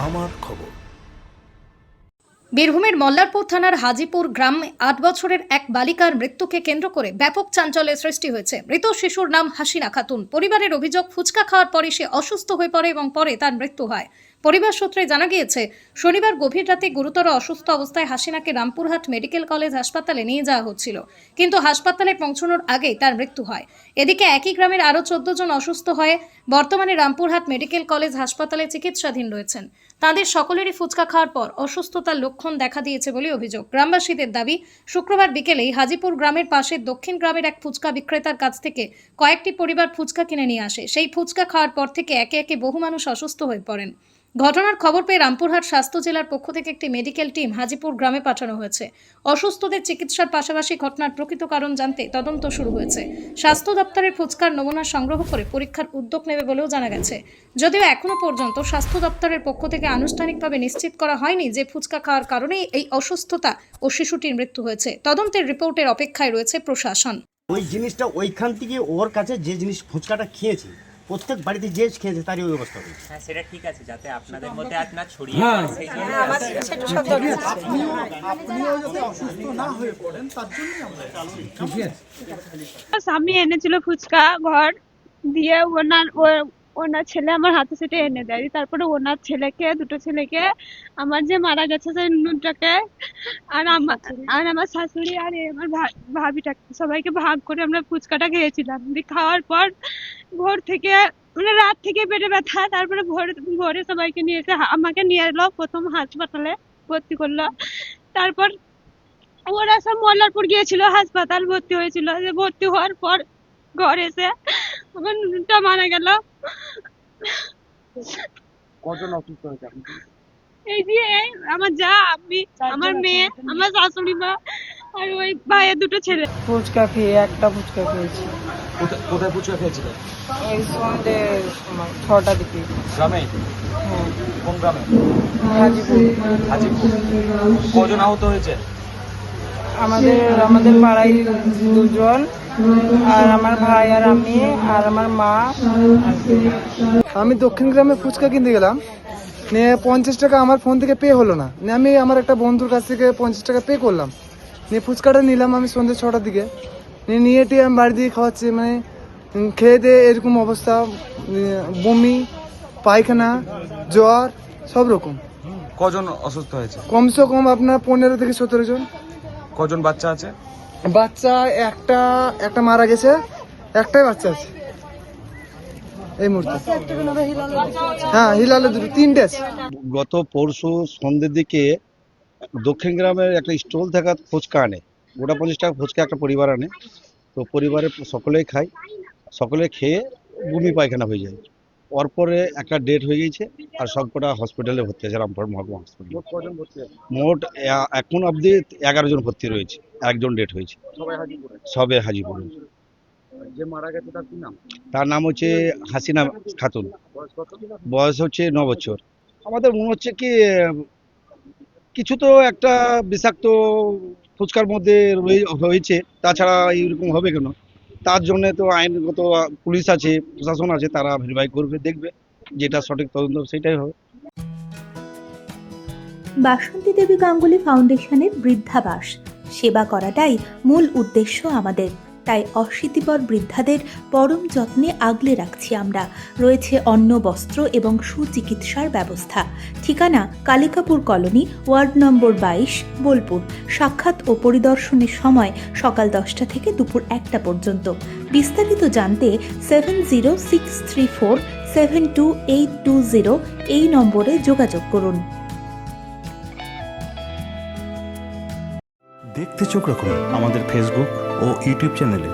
আমার খবর। বীরভূমের মল্লারপুর থানার হাজিপুর গ্রামে ৮ বছরের এক বালিকার মৃত্যুকে কেন্দ্র করে ব্যাপক চাঞ্চল্যের সৃষ্টি হয়েছে। মৃত শিশুর নাম হাসিনা খাতুন। পরিবারের অভিযোগ, ফুচকা খাওয়ার পরে সে অসুস্থ হয়ে পড়ে এবং পরে তার মৃত্যু হয়। পরিবার সূত্রে জানা গিয়েছে, শনিবার গভীর রাতে গুরুতর অসুস্থ অবস্থায় হাসিনাকে রামপুরহাট মেডিকেল কলেজ হাসপাতালে নিয়ে যাওয়া হচ্ছিল, কিন্তু হাসপাতালে পৌঁছানোর আগেই তার মৃত্যু হয়। এদিকে একই গ্রামের আরও 14 জন অসুস্থ হয়ে বর্তমানে রামপুরহাট মেডিকেল কলেজ হাসপাতালে চিকিৎসাধীন রয়েছেন। তাদের সকলেরই ফুচকা খাওয়ার পর অসুস্থতার লক্ষণ দেখা দিয়েছে বলে অভিযোগ। গ্রামবাসীদের দাবি, শুক্রবার বিকেলেই হাজিপুর গ্রামের পাশে দক্ষিণ গ্রামের এক ফুচকা বিক্রেতার কাছ থেকে কয়েকটি পরিবার ফুচকা কিনে নিয়ে আসে। সেই ফুচকা খাওয়ার পর থেকে একে একে বহু মানুষ অসুস্থ হয়ে পড়েন। ঘটনার খবর পেয়ে রামপুরহাট স্বাস্থ্য জেলার পক্ষ থেকে একটি মেডিকেল টিম হাজিপুর গ্রামে পাঠানো হয়েছে। অসুস্থদের চিকিৎসার পাশাপাশি ঘটনার প্রকৃত কারণ জানতে তদন্ত শুরু হয়েছে। স্বাস্থ্য দপ্তরের ফুচকার নমুনা সংগ্রহ করে পরীক্ষার উদ্যোগ নেবে বলেও জানা গেছে। যদিও এখনো পর্যন্ত স্বাস্থ্য দপ্তরের পক্ষ থেকে আনুষ্ঠানিকভাবে নিশ্চিত করা হয়নি যে ফুচকা খাওয়ার কারণেই এই অসুস্থতা ও শিশুটির মৃত্যু হয়েছে। তদন্তের রিপোর্টের অপেক্ষায় রয়েছে প্রশাসন। ওই জিনিসটা ওইখান থেকে ওর কাছে যে জিনিস ফুচকাটা খেয়েছে, প্রত্যেক বাড়িতে যে খেয়েছে তারই ওই অবস্থা হয়েছে। হ্যাঁ, সেটা ঠিক আছে, যাতে আপনাদের মধ্যে আর না ছড়িয়ে পড়ে সেই জন্য আপনিও যাতে অসুস্থ না হয়ে পড়েন তার জন্যই আমরা স্বামী এনেছিল ফুচকা ঘর দিয়ে, ওনার ছেলে আমার হাতে সেটা এনে দেয়। তারপরে ওনার ছেলেকে, দুটো ছেলেকে, আমার যে মারা গেছে সেই নুনটাকে, আর আমার শাশুড়ি আর আমার ভাবিটাকে, সবাইকে ভাগ করে আমরা ফুচকাটা খেয়েছিলাম। খাওয়ার পর ভোর থেকে, মানে রাত থেকে পেটে ব্যথা, তারপরে ভোরে সবাইকে নিয়ে এসে আমাকে নিয়ে এলো, প্রথম হাসপাতালে ভর্তি করলো। তারপর ওরা সব মল্লারপুর গিয়েছিল, হাসপাতাল ভর্তি হয়েছিল। ভর্তি হওয়ার পর ঘরে এসে আমার নুনটা মারা গেল। কজন অসুস্থ হয়েছে? এই যে আমার যা, আমি, আমার মেয়ে, আমার শাশুড়ি মা আর ওই ভাইয়ের দুটো ছেলে। ফুচকা খেয়ে একটা ফুচকা খেয়েছি। কোথায় ফুচকা খেয়েছিলেন? এই সন্ধ্যে 6টার দিকে। গ্রামে? হ্যাঁ, কোন গ্রামে? হাজিপুর। হাজিপুর। কজন আহত হয়েছে? আমাদের পাড়ায় 2 জন, আর আমার ভাই আর আমি আর আমার মা। আমি দক্ষিণ গ্রামে ফুচকা কিনতে গেলাম, নিয়ে 50 টাকা আমার ফোন থেকে পে হলো না। নিয়ে আমি আমার একটা বন্ধুর কাছ থেকে 50 টাকা পে করলাম, নিয়ে ফুচকাটা নিলাম আমি সন্ধ্যে 6টার দিকে। নিয়ে টিয়ে আমি বাড়ি দিয়ে খাওয়াচ্ছি, মানে খেয়ে দিয়ে এরকম অবস্থা, বমি, পায়খানা, জ্বর, সব রকম। কজন অসুস্থ হয়েছে? কমসে কম আপনার 15 থেকে 17 জন। কজন বাচ্চা আছে? বাচ্চা একটা মারা গেছে, একটাই বাচ্চা আছে এই মুহূর্তে। হ্যাঁ, হিলালে 3টে আছে। গত পরশু সন্ধ্যের দিকে দক্ষিণ গ্রামের একটা স্টল থেকে ফুচকা আনে, গোটা 50 টাকা ফুচকা একটা পরিবার আনে। তো পরিবারের সকলেই খায়, সকলে খেয়ে বমি পায়খানা হয়ে যায়। পরে একটা ডেট হয়ে গেছে, আর সবকটা হসপিটালে ভর্তি আছে, রামপুরহাট মহকুমা হসপিটালে। মোট এখন অবধি 11 জন ভর্তি রয়েছে, একজন ডেট হয়েছে। সবে হাজিপুরে। যে মারা গেছে তার কি নাম? তার নাম হচ্ছে হাসিনা খাতুন, বয়স হচ্ছে 9 বছর। আমাদের মনে হচ্ছে কি কিছু তো একটা বিষাক্ত ফুচকার মধ্যে হয়েছে, তাছাড়া এইরকম হবে কেন? তার জন্য তো আইনগত পুলিশ আছে, প্রশাসন আছে, তারা ভেরিফাই করবে, দেখবে যেটা সঠিক তদন্ত সেটাই হবে। বাসন্তী দেবী গাঙ্গুলি ফাউন্ডেশনের বৃদ্ধাবাস সেবা করাটাই মূল উদ্দেশ্য আমাদের। তাই অশীতিপর বৃদ্ধাদের পরম যত্নে আগলে রাখছি আমরা। রয়েছে অন্ন, বস্ত্র এবং সুচিকিৎসার ব্যবস্থা। ঠিকানা Kalikapur colony, ward number 22, Bolpur. সাক্ষাৎ ও পরিদর্শনের সময় সকাল 10টা থেকে দুপুর 1টা পর্যন্ত। বিস্তারিত জানতে 7063472820 এই নম্বরে যোগাযোগ করুন। দেখতে চোখ রাখুন আমাদের ফেসবুক ও ইউটিউব চ্যানেলে।